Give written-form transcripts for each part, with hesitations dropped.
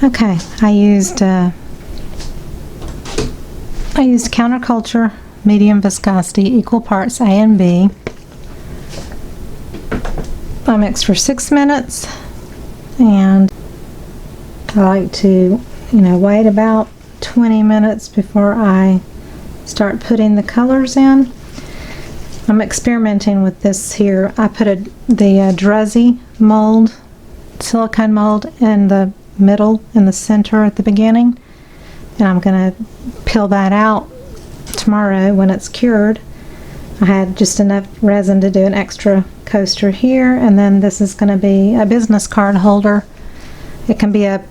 Okay, I used counterculture, medium viscosity, equal parts A and B. I mixed for 6 minutes, and I like to, wait about 20 minutes before I start putting the colors in. I'm experimenting with this here. I put the druzy mold, silicone mold, in the middle, in the center at the beginning, and I'm going to peel that out tomorrow when it's cured. I had just enough resin to do an extra coaster here, and then this is going to be a business card holder. It can be a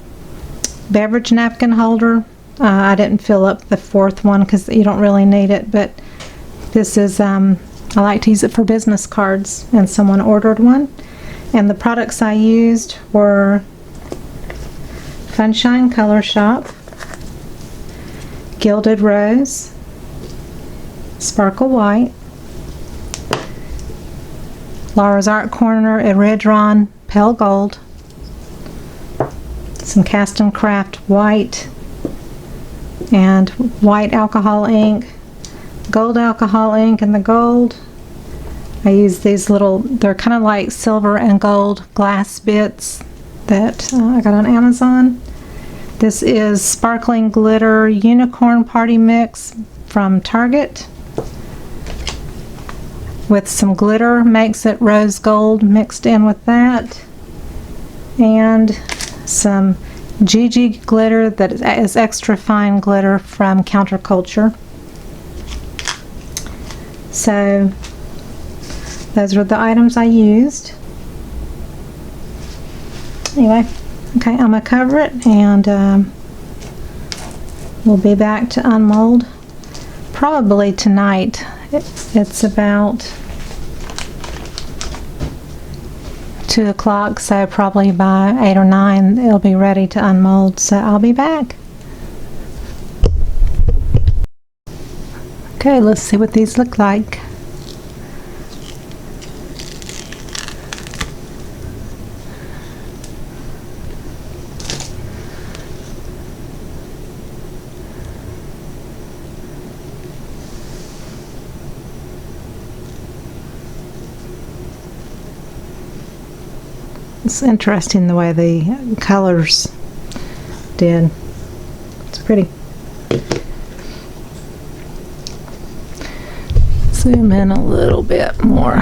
beverage napkin holder. I didn't fill up the fourth one because you don't really need it, but this is, I like to use it for business cards, and someone ordered one. And the products I used were Funshine Color Shop, Gilded Rose, Sparkle White, Laura's Art Corner Iridron Pale Gold, some Cast and Craft White, and white alcohol ink, gold alcohol ink in the gold. I use these little, they're kind of like silver and gold glass bits that I got on Amazon. This is Sparkling Glitter Unicorn Party Mix from Target, with some glitter, makes it rose gold mixed in with that, and some GG glitter that is extra fine glitter from Counterculture. So those were the items I used. Anyway, okay, I'm gonna cover it, and we'll be back to unmold probably tonight. It's about 2 o'clock, so probably by 8 or 9 it'll be ready to unmold, so I'll be back. Okay, let's see what these look like. It's interesting the way the colors did. It's pretty. Zoom in a little bit more.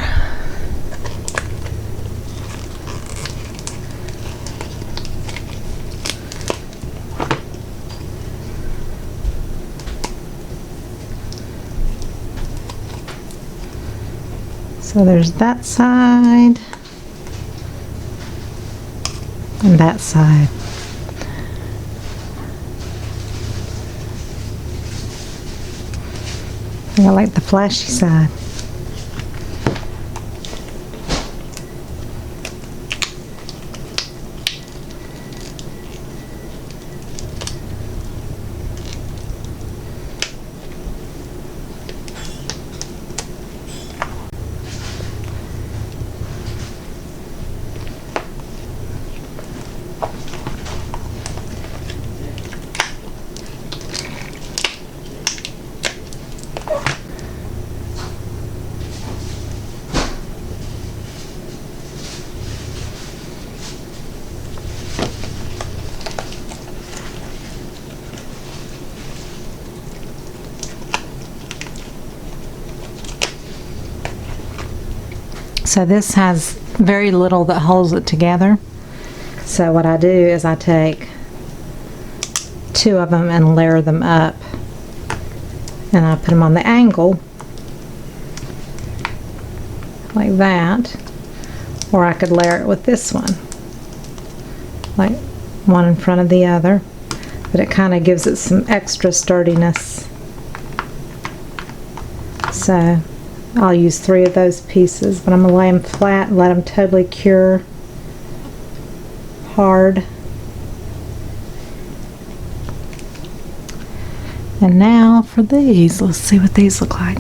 So there's that side. And that side. I like the flashy side. So this has very little that holds it together. So what I do is I take 2 of them and layer them up, and I put them on the angle like that, or I could layer it with this one, like one in front of the other, but it kind of gives it some extra sturdiness. So I'll use 3 of those pieces, but I'm going to lay them flat and let them totally cure hard. And now for these, let's see what these look like.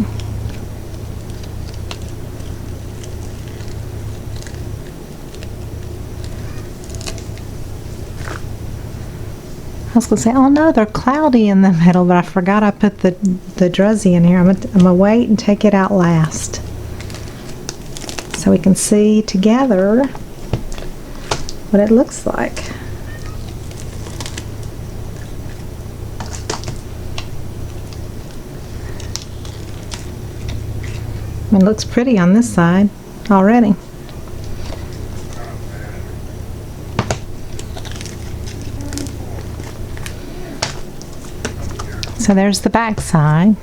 was going to say, oh no, they're cloudy in the middle, but I forgot I put the druzy in here. I'm gonna wait and take it out last, so we can see together what it looks like. It looks pretty on this side already. So there's the back side.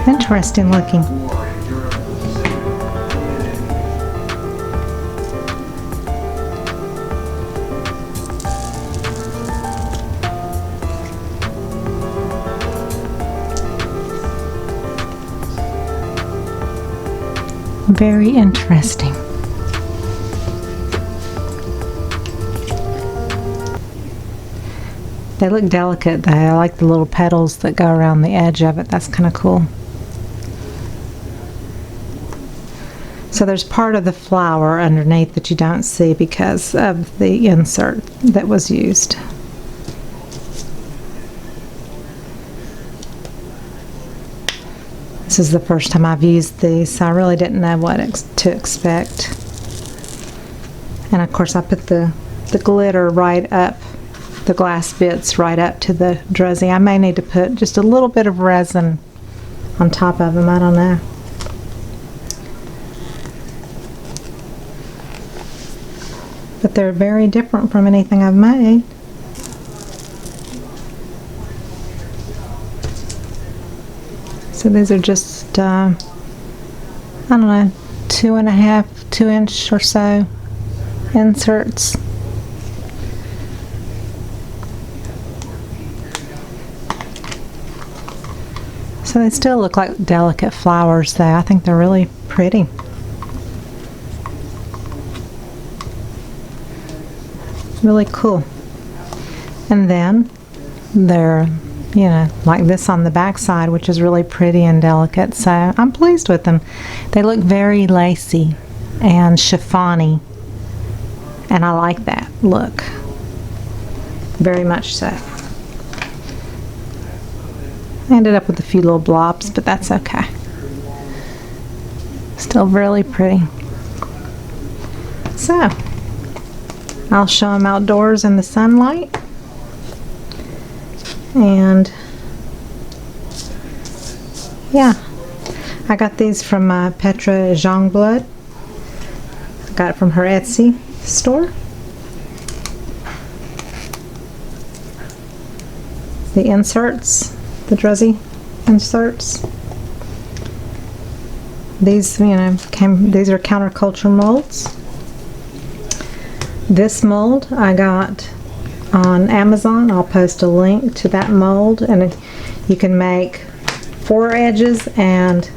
Interesting looking. Very interesting. They look delicate though. I like the little petals that go around the edge of it. That's kind of cool. So there's part of the flower underneath that you don't see because of the insert that was used. This is the first time I've used these, so I really didn't know what to expect. And of course I put the glitter right up, the glass bits right up to the druzy. I may need to put just a little bit of resin on top of them, I don't know. But they're very different from anything I've made. So these are just, I don't know, 2.5, 2 inch or so inserts. So they still look like delicate flowers though. I think they're really pretty. Really cool. And then they're, you know, like this on the back side, which is really pretty and delicate. So I'm pleased with them. They look very lacy and chiffony, and I like that look very much so. I ended up with a few little blobs, but that's okay. Still really pretty. So I'll show them outdoors in the sunlight. And yeah, I got these from Petra Jongblood. I got it from her Etsy store. The inserts, the druzy inserts. These, you know, these are counterculture molds. This mold I got on Amazon. I'll post a link to that mold, and you can make 4 edges and,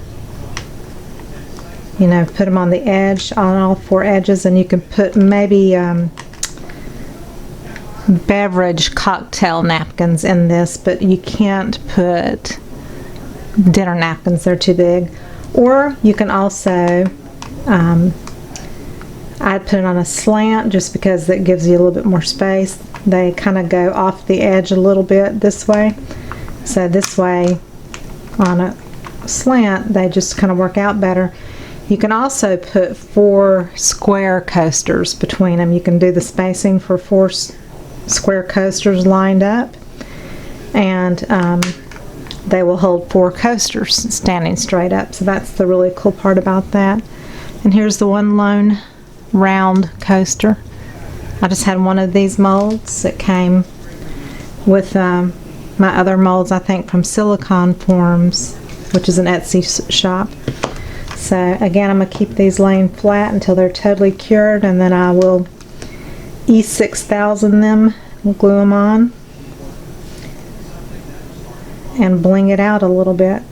you know, put them on the edge, on all 4 edges, and you can put maybe beverage cocktail napkins in this, but you can't put dinner napkins, they're too big. Or you can also I'd put it on a slant just because that gives you a little bit more space. They kind of go off the edge a little bit this way. So this way on a slant they just kind of work out better. You can also put 4 square coasters between them. You can do the spacing for 4 square coasters lined up, and they will hold 4 coasters standing straight up. So that's the really cool part about that. And here's the one lone round coaster. I just had one of these molds that came with my other molds, I think from Silicon Forms, which is an Etsy shop. So again, I'm going to keep these laying flat until they're totally cured, and then I will E6000 them, glue them on, and bling it out a little bit.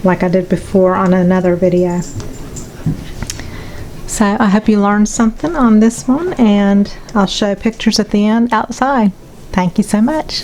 like I did before on another video. So I hope you learned something on this one, and I'll show pictures at the end outside. Thank you so much.